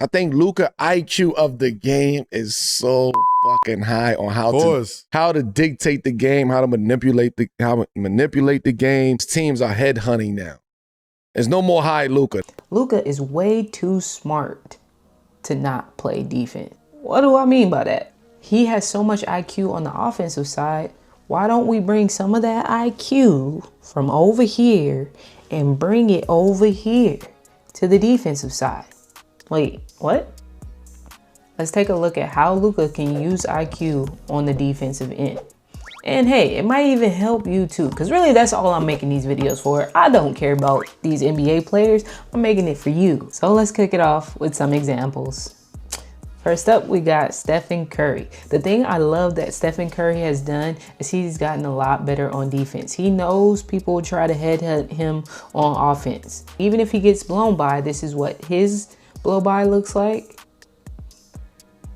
I think Luka IQ of the game is so fucking high on how to dictate the game, how to manipulate the game. Teams are headhunting now. There's no more high Luka. Luka is way too smart to not play defense. What do I mean by that? He has so much IQ on the offensive side. Why don't we bring some of that IQ from over here and bring it over here to the defensive side? Wait, what? Let's take a look at how Luka can use IQ on the defensive end. And hey, it might even help you too, because really that's all I'm making these videos for. I don't care about these NBA players. I'm making it for you. So let's kick it off with some examples. First up, we got Stephen Curry. The thing I love that Stephen Curry has done is he's gotten a lot better on defense. He knows people will try to headhunt him on offense. Even if he gets blown by, this is what his blow by looks like.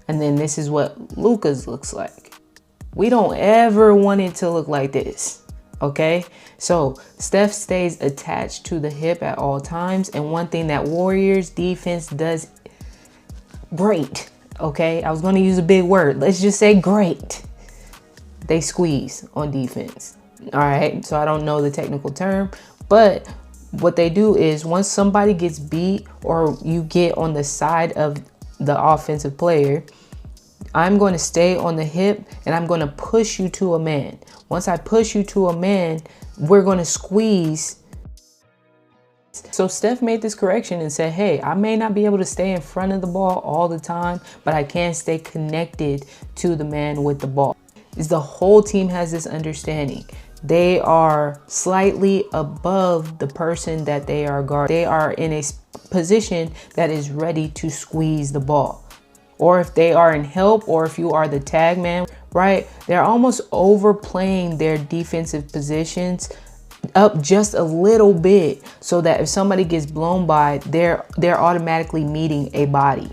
And then this is what Luka's looks like. We don't ever want it to look like this, okay? So Steph stays attached to the hip at all times. And one thing that Warriors defense does great, okay? I was gonna use a big word. Let's just say great. They squeeze on defense, all right? So I don't know the technical term, but what they do is once somebody gets beat or you get on the side of the offensive player, I'm going to stay on the hip and I'm going to push you to a man. Once I push you to a man, we're going to squeeze. So Steph made this correction and said, hey, I may not be able to stay in front of the ball all the time, but I can stay connected to the man with the ball. The whole team has this understanding. They are slightly above the person that they are guarding. They are in a position that is ready to squeeze the ball. Or if they are in help, or if you are the tag man, right? They're almost overplaying their defensive positions up just a little bit so that if somebody gets blown by, they're automatically meeting a body.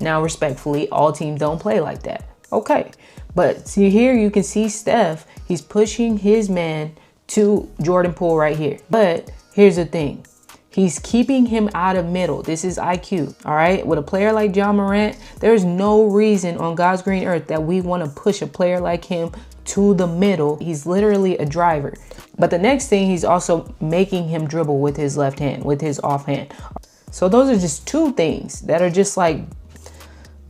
Now, respectfully, all teams don't play like that. Okay. But see here, you can see Steph, he's pushing his man to Jordan Poole right here. But here's the thing. He's keeping him out of middle. This is IQ, all right? With a player like Ja Morant, there's no reason on God's green earth that we want to push a player like him to the middle. He's literally a driver. But the next thing, he's also making him dribble with his left hand, with his offhand. So those are just two things that are just like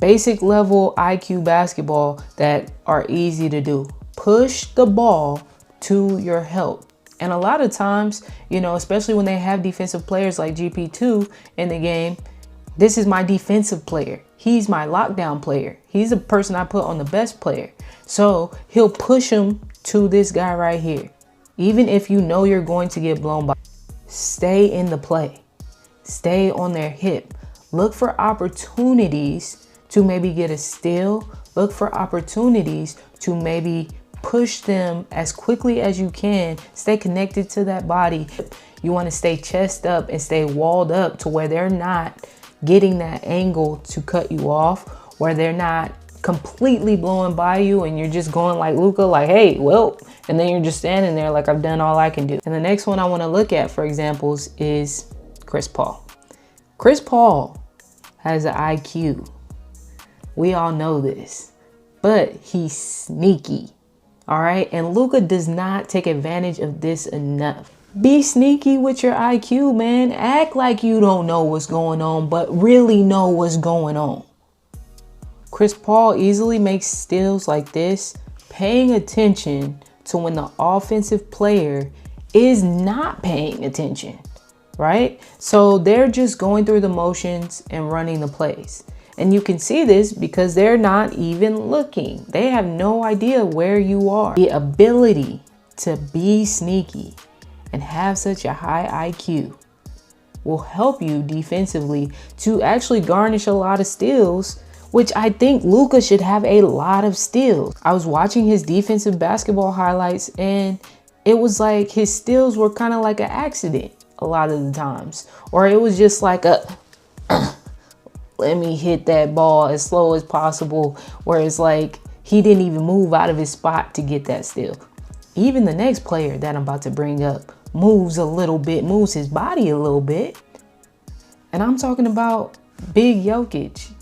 basic level IQ basketball that are easy to do. Push the ball to your help. And a lot of times, you know, especially when they have defensive players like GP2 in the game, this is my defensive player. He's my lockdown player. He's the person I put on the best player. So he'll push him to this guy right here. Even if you know you're going to get blown by, stay in the play. Stay on their hip. Look for opportunities to maybe get a steal. Look for opportunities to maybe push them as quickly as you can. Stay connected to that body. You want to stay chest up and stay walled up to where they're not getting that angle to cut you off, where they're not completely blowing by you and you're just going like Luka, like, hey, well, and then you're just standing there like I've done all I can do. And the next one I want to look at for examples is Chris Paul. Chris Paul has an IQ. We all know this, but he's sneaky. All right. And Luka does not take advantage of this enough. Be sneaky with your IQ, man. Act like you don't know what's going on, but really know what's going on. Chris Paul easily makes steals like this, paying attention to when the offensive player is not paying attention, right? So they're just going through the motions and running the plays. And you can see this because they're not even looking. They have no idea where you are. The ability to be sneaky and have such a high IQ will help you defensively to actually garnish a lot of steals, which I think Luka should have a lot of steals. I was watching his defensive basketball highlights and it was like his steals were kind of like an accident a lot of the times. Or it was just like a let me hit that ball as slow as possible, where it's like he didn't even move out of his spot to get that steal. Even the next player that I'm about to bring up moves a little bit, moves his body a little bit. And I'm talking about Big Jokic.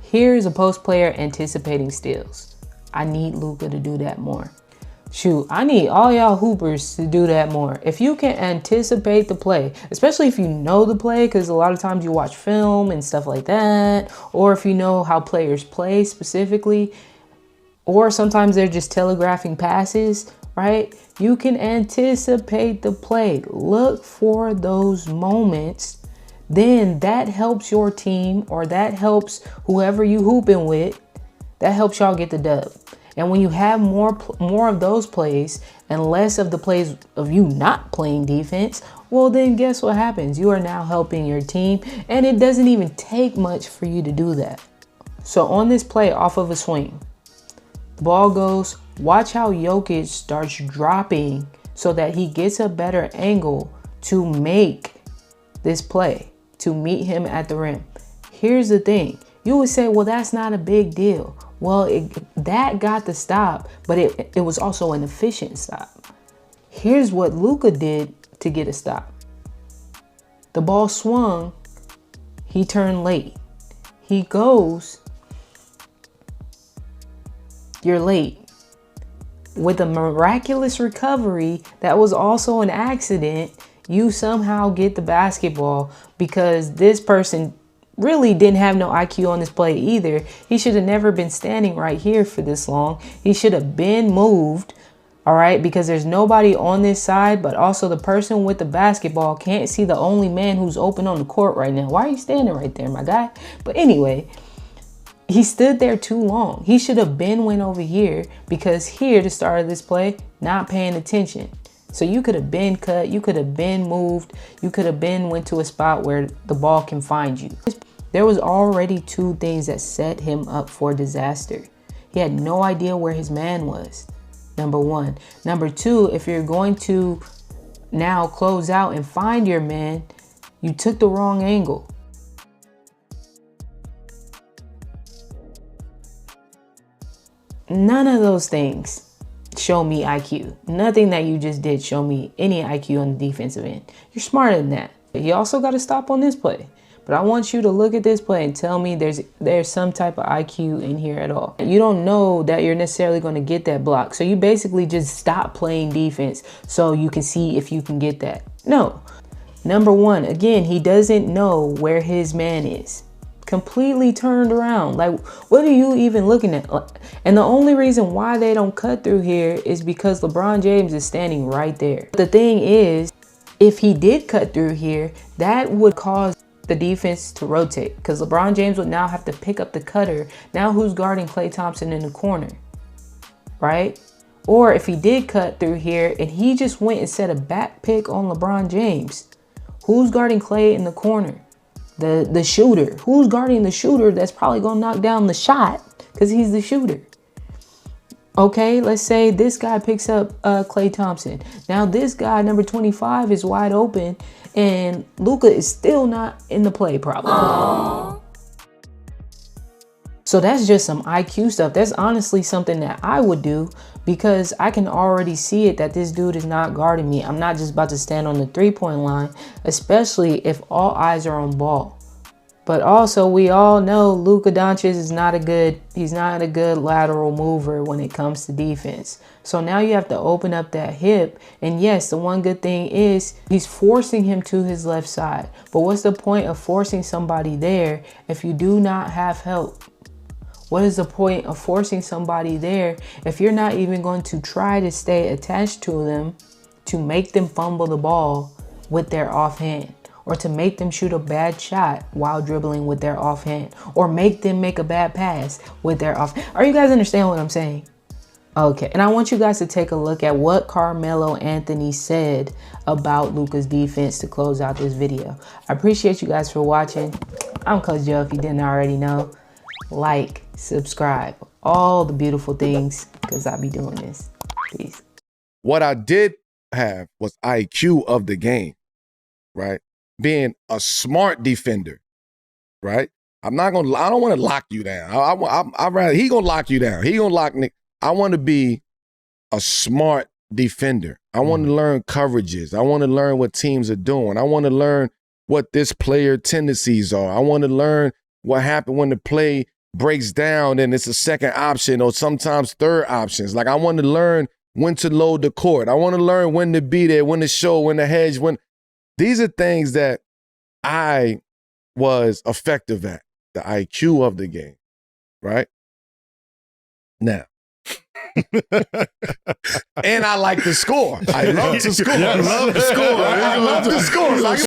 Here's a post player anticipating steals. I need Luka to do that more. Shoot, I need all y'all hoopers to do that more. If you can anticipate the play, especially if you know the play, because a lot of times you watch film and stuff like that, or if you know how players play specifically, or sometimes they're just telegraphing passes, right? You can anticipate the play. Look for those moments. Then that helps your team, or that helps whoever you hooping with. That helps y'all get the dub. And when you have more of those plays and less of the plays of you not playing defense, well, then guess what happens? You are now helping your team, and it doesn't even take much for you to do that. So on this play off of a swing, the ball goes, watch how Jokic starts dropping so that he gets a better angle to make this play, to meet him at the rim. Here's the thing. You would say, well, that's not a big deal. Well, that got the stop, but it was also an efficient stop. Here's what Luka did to get a stop. The ball swung. He turned late. He goes, you're late. With a miraculous recovery that was also an accident, you somehow get the basketball because this person really didn't have no IQ on this play either. He should have never been standing right here for this long. He should have been moved, all right, because there's nobody on this side, but also the person with the basketball can't see the only man who's open on the court right now. Why are you standing right there, my guy? But anyway, he stood there too long. He should have been went over here, because here, the start of this play, not paying attention. So you could have been cut, you could have been moved, you could have been went to a spot where the ball can find you. There was already two things that set him up for disaster. He had no idea where his man was, number one. Number two, if you're going to now close out and find your man, you took the wrong angle. None of those things show me IQ. Nothing that you just did show me any IQ on the defensive end. You're smarter than that. He also got to stop on this play. But I want you to look at this play and tell me there's some type of IQ in here at all. You don't know that you're necessarily going to get that block. So you basically just stop playing defense so you can see if you can get that. No. Number one, again, he doesn't know where his man is. Completely turned around. Like, what are you even looking at? And the only reason why they don't cut through here is because LeBron James is standing right there. The thing is, if he did cut through here, that would cause the defense to rotate, because LeBron James would now have to pick up the cutter. Now who's guarding Klay Thompson in the corner, right? Or if he did cut through here and he just went and set a back pick on LeBron James, who's guarding Klay in the corner? The shooter. Who's guarding the shooter that's probably gonna knock down the shot because he's the shooter? Okay, let's say this guy picks up Klay Thompson. Now this guy, number 25, is wide open, and Luka is still not in the play probably. Aww. So that's just some IQ stuff. That's honestly something that I would do, because I can already see it that this dude is not guarding me. I'm not just about to stand on the three-point line, especially if all eyes are on ball. But also, we all know Luka Doncic is not a good lateral mover when it comes to defense. So now you have to open up that hip. And yes, the one good thing is he's forcing him to his left side. But what's the point of forcing somebody there if you do not have help? What is the point of forcing somebody there if you're not even going to try to stay attached to them to make them fumble the ball with their offhand, or to make them shoot a bad shot while dribbling with their offhand, or make them make a bad pass with their off? Are you guys understand what I'm saying? Okay, and I want you guys to take a look at what Carmelo Anthony said about Luka's defense to close out this video. I appreciate you guys for watching. I'm Coach Joe, if you didn't already know. Like, subscribe, all the beautiful things, because I be doing this. Peace. What I did have was IQ of the game, right? Being a smart defender, right? I don't want to lock you down. I'd rather, he gonna lock you down. He gonna lock Nick. I want to be a smart defender. I want to learn coverages. I want to learn what teams are doing. I want to learn what this player tendencies are. I want to learn what happened when the play breaks down and it's a second option or sometimes third options. Like I want to learn when to load the court. I want to learn when to be there, when to show, when to hedge, when. These are things that I was effective at, the IQ of the game, right? Now. And I like to score. I love to score. Yeah, I love to score. I love to score. Like,